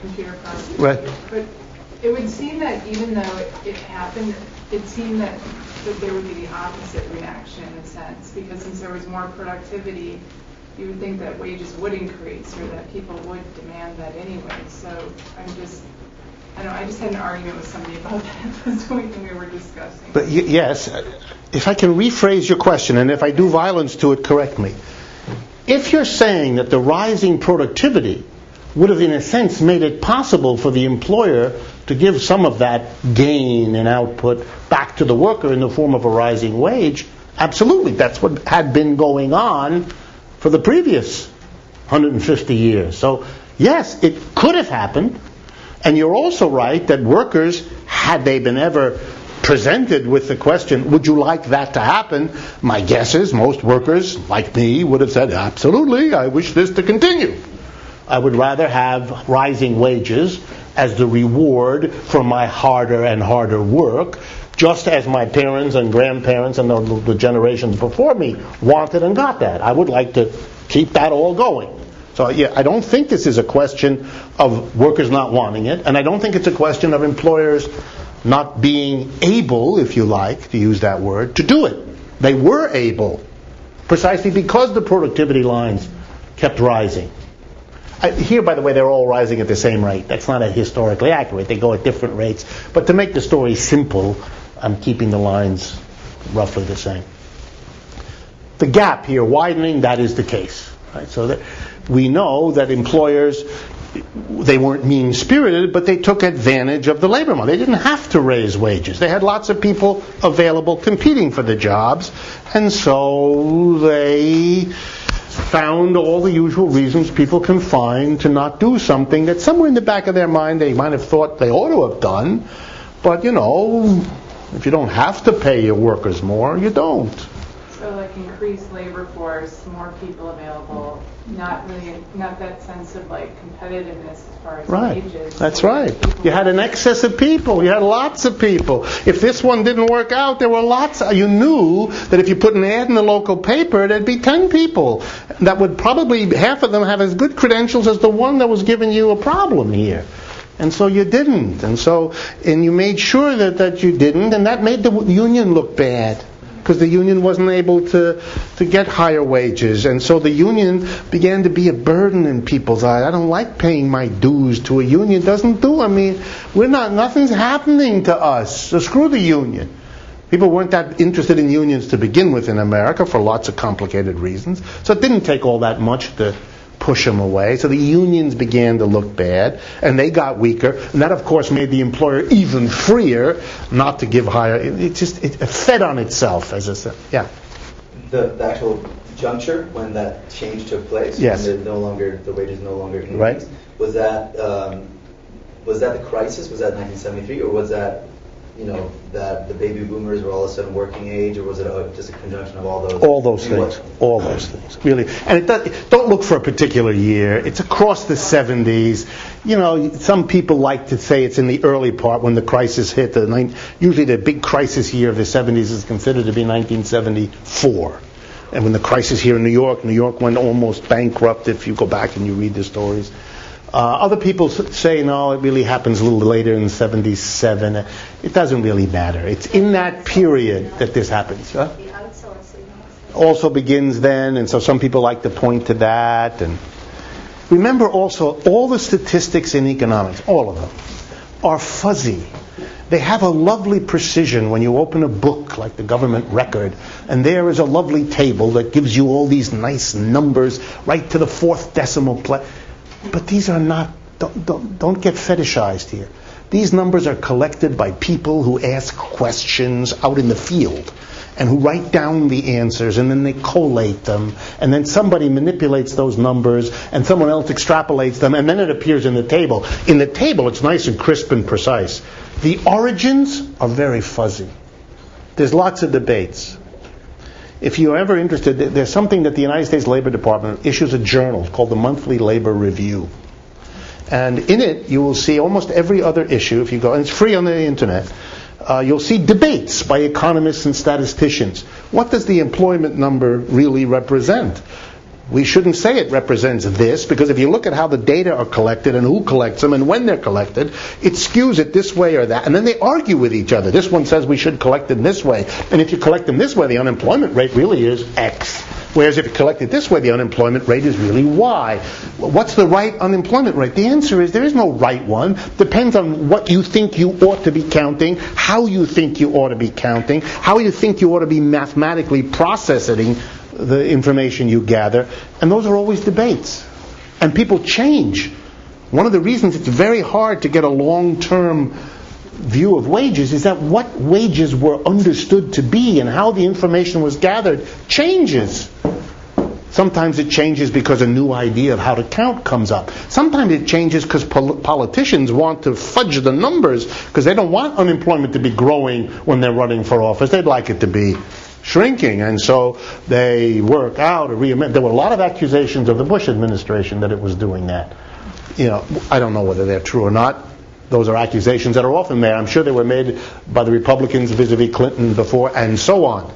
computer prostitution. Right. But it would seem that even though it happened, it seemed that there would be the opposite reaction in a sense, because since there was more productivity, you would think that wages would increase or that people would demand that anyway. So I just had an argument with somebody about that this week when we were discussing. But yes, if I can rephrase your question, and if I do violence to it, correct me. If you're saying that the rising productivity would have, in a sense, made it possible for the employer to give some of that gain in output back to the worker in the form of a rising wage, absolutely. That's what had been going on for the previous 150 years. So, yes, it could have happened. And you're also right that workers, had they been ever presented with the question, would you like that to happen? My guess is most workers, like me, would have said, absolutely, I wish this to continue. I would rather have rising wages as the reward for my harder and harder work, just as my parents and grandparents and the generations before me wanted and got that. I would like to keep that all going. So yeah, I don't think this is a question of workers not wanting it, and I don't think it's a question of employers not being able, if you like, to use that word, to do it. They were able, precisely because the productivity lines kept rising. Here, by the way, they're all rising at the same rate. That's not historically accurate. They go at different rates. But to make the story simple, I'm keeping the lines roughly the same. The gap here widening, that is the case. Right? So that we know that employers, they weren't mean-spirited, but they took advantage of the labor market. They didn't have to raise wages. They had lots of people available competing for the jobs, and so they found all the usual reasons people can find to not do something that somewhere in the back of their mind they might have thought they ought to have done. But, if you don't have to pay your workers more, you don't. So like increased labor force, more people available, not that sense of like competitiveness as far as wages. That's right. You had an excess of people. You had lots of people. If this one didn't work out, there were lots. You knew that if you put an ad in the local paper, there'd be 10 people. That would probably, half of them have as good credentials as the one that was giving you a problem here. And so you didn't. And you made sure that you didn't, and that made the union look bad, because the union wasn't able to get higher wages. And so the union began to be a burden in people's eyes. I don't like paying my dues to a union. It doesn't do. Nothing's happening to us. So screw the union. People weren't that interested in unions to begin with in America for lots of complicated reasons. So it didn't take all that much to push them away. So the unions began to look bad, and they got weaker. And that, of course, made the employer even freer not to give higher. It fed on itself, as I said. Yeah. The actual juncture when that change took place, yes, when the wages no longer increased, right, was that the crisis? Was that 1973, or was that that the baby boomers were all of a sudden working age, or was it just a conjunction of all those? All those things, really. And don't look for a particular year. It's across the 70s. Some people like to say it's in the early part when the crisis hit. Usually the big crisis year of the 70s is considered to be 1974. And when the crisis here in New York went almost bankrupt if you go back and you read the stories. Other people say, no, it really happens a little later in 77. It doesn't really matter. It's in that period that this happens. Huh? The outsourcing also begins then, and so some people like to point to that. And remember also, all the statistics in economics, all of them, are fuzzy. They have a lovely precision when you open a book like the government record, and there is a lovely table that gives you all these nice numbers right to the fourth decimal place. But these are not, don't get fetishized here. These numbers are collected by people who ask questions out in the field and who write down the answers, and then they collate them, and then somebody manipulates those numbers and someone else extrapolates them, and then it appears in the table. In the table it's nice and crisp and precise. The origins are very fuzzy. There's lots of debates. If you're ever interested, there's something that the United States Labor Department issues a journal called the Monthly Labor Review. And in it, you will see almost every other issue, if you go, and it's free on the internet, you'll see debates by economists and statisticians. What does the employment number really represent? We shouldn't say it represents this, because if you look at how the data are collected and who collects them and when they're collected, it skews it this way or that. And then they argue with each other. This one says we should collect them this way. And if you collect them this way, the unemployment rate really is X. Whereas if you collect it this way, the unemployment rate is really Y. What's the right unemployment rate? The answer is there is no right one. Depends on what you think you ought to be counting, how you think you ought to be counting, how you think you ought to be mathematically processing the information you gather. And those are always debates. And people change. One of the reasons it's very hard to get a long-term view of wages is that what wages were understood to be and how the information was gathered changes. Sometimes it changes because a new idea of how to count comes up. Sometimes it changes because politicians want to fudge the numbers because they don't want unemployment to be growing when they're running for office. They'd like it to be shrinking, and so they work out or reamend. There were a lot of accusations of the Bush administration that it was doing that. I don't know whether they're true or not. Those are accusations that are often made. I'm sure they were made by the Republicans vis-a-vis Clinton before, and so on.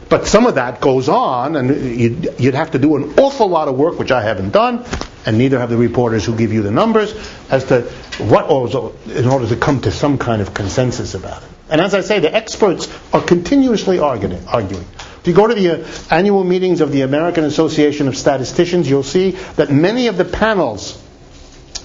But some of that goes on, and you'd have to do an awful lot of work, which I haven't done, and neither have the reporters who give you the numbers, as to what also, in order to come to some kind of consensus about it. And as I say, the experts are continuously arguing. If you go to the annual meetings of the American Association of Statisticians, you'll see that many of the panels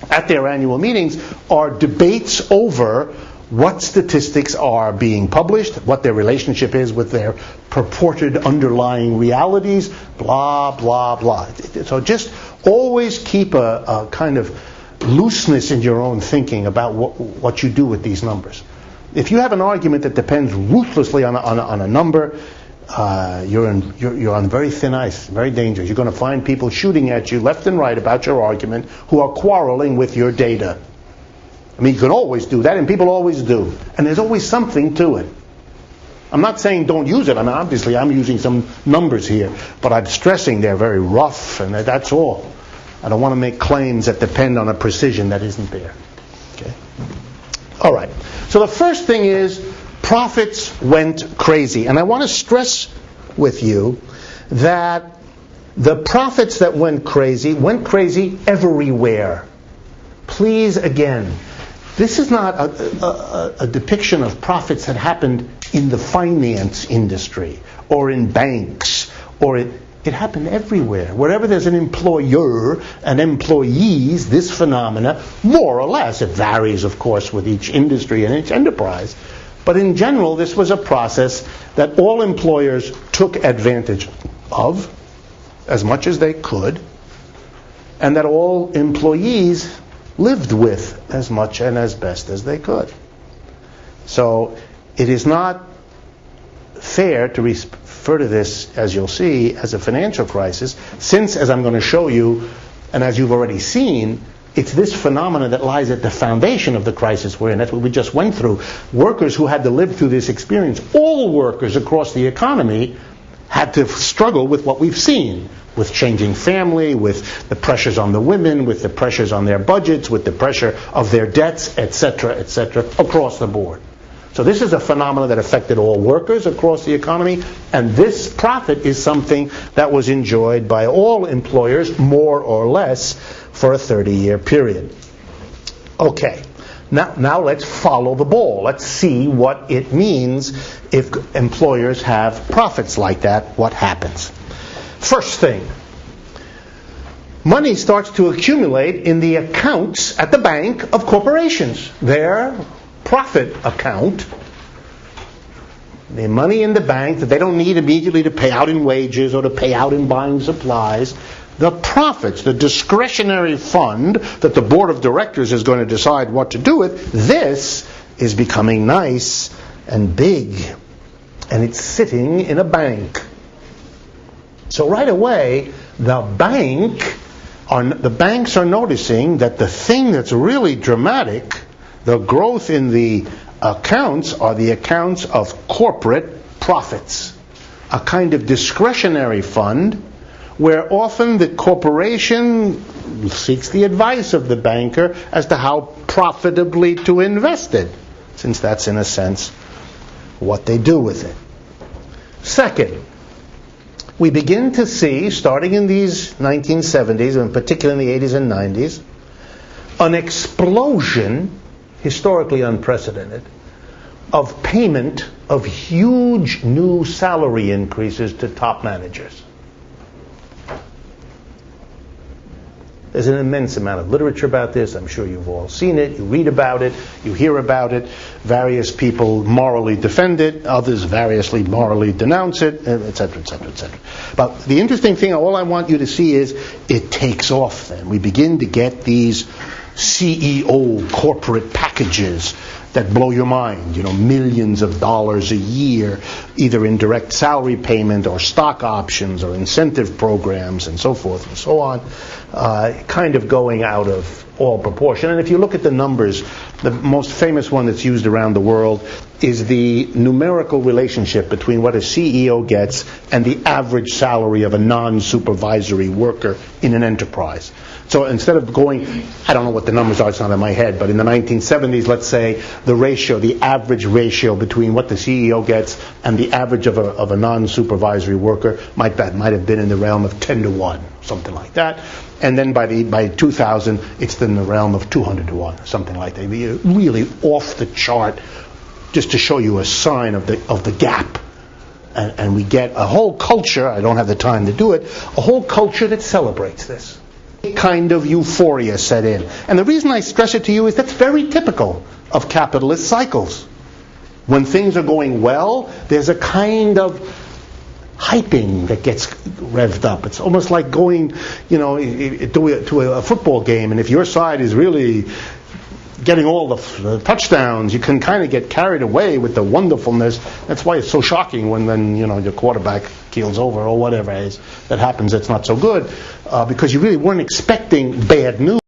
at their annual meetings are debates over what statistics are being published, what their relationship is with their purported underlying realities, blah, blah, blah. So just always keep a kind of looseness in your own thinking about what you do with these numbers. If you have an argument that depends ruthlessly on a number, you're on very thin ice, very dangerous. You're going to find people shooting at you left and right about your argument who are quarreling with your data. I mean, you can always do that, and people always do. And there's always something to it. I'm not saying don't use it. I mean, obviously, I'm using some numbers here, but I'm stressing they're very rough, and that's all. I don't want to make claims that depend on a precision that isn't there. Okay. All right. So the first thing is profits went crazy. And I want to stress with you that the profits that went crazy everywhere. Please, again, this is not a depiction of profits that happened in the finance industry or in banks, or it happened everywhere. Wherever there's an employer and employees, this phenomena, more or less, it varies, of course, with each industry and each enterprise, but in general, this was a process that all employers took advantage of as much as they could, and that all employees lived with as much and as best as they could. So it is not fair to refer to this, as you'll see, as a financial crisis, since, as I'm going to show you, and as you've already seen, it's this phenomena that lies at the foundation of the crisis we're in. That's what we just went through. Workers who had to live through this experience, all workers across the economy, had to struggle with what we've seen, with changing family, with the pressures on the women, with the pressures on their budgets, with the pressure of their debts, etc., across the board. So this is a phenomenon that affected all workers across the economy, and this profit is something that was enjoyed by all employers, more or less, for a 30-year period. Okay, now let's follow the ball. Let's see what it means if employers have profits like that. What happens? First thing, money starts to accumulate in the accounts at the bank of corporations. Their profit account, the money in the bank that they don't need immediately to pay out in wages or to pay out in buying supplies, the profits, the discretionary fund that the board of directors is going to decide what to do with, this is becoming nice and big, and it's sitting in a bank. So right away, the banks are noticing that the thing that's really dramatic, the growth in the accounts, are the accounts of corporate profits. A kind of discretionary fund where often the corporation seeks the advice of the banker as to how profitably to invest it, since that's in a sense what they do with it. Second, we begin to see, starting in these 1970s, and particularly in the 80s and 90s, an explosion, historically unprecedented, of payment of huge new salary increases to top managers. There's an immense amount of literature about this. I'm sure you've all seen it. You read about it. You hear about it. Various people morally defend it. Others variously morally denounce it, etc., etc., etc. But the interesting thing, all I want you to see is it takes off then. We begin to get these CEO corporate packages that blow your mind, millions of dollars a year, either in direct salary payment or stock options or incentive programs and so forth and so on, kind of going out of all proportion. And if you look at the numbers, the most famous one that's used around the world is the numerical relationship between what a CEO gets and the average salary of a non-supervisory worker in an enterprise. So instead of going, I don't know what the numbers are, it's not in my head, but in the 1970s, let's say the average ratio between what the CEO gets and the average of a non-supervisory worker might have been in the realm of 10 to 1, something like that. And then by 2000, it's in the realm of 200 to 1, something like that. Really off the chart, just to show you a sign of the gap. And we get a whole culture, I don't have the time to do it, a whole culture that celebrates this. Kind of euphoria set in. And the reason I stress it to you is that's very typical of capitalist cycles. When things are going well, there's a kind of hyping that gets revved up. It's almost like going, to a football game, and if your side is really getting all the touchdowns, you can kind of get carried away with the wonderfulness. That's why it's so shocking when your quarterback keels over or whatever it is that happens that's not so good, because you really weren't expecting bad news.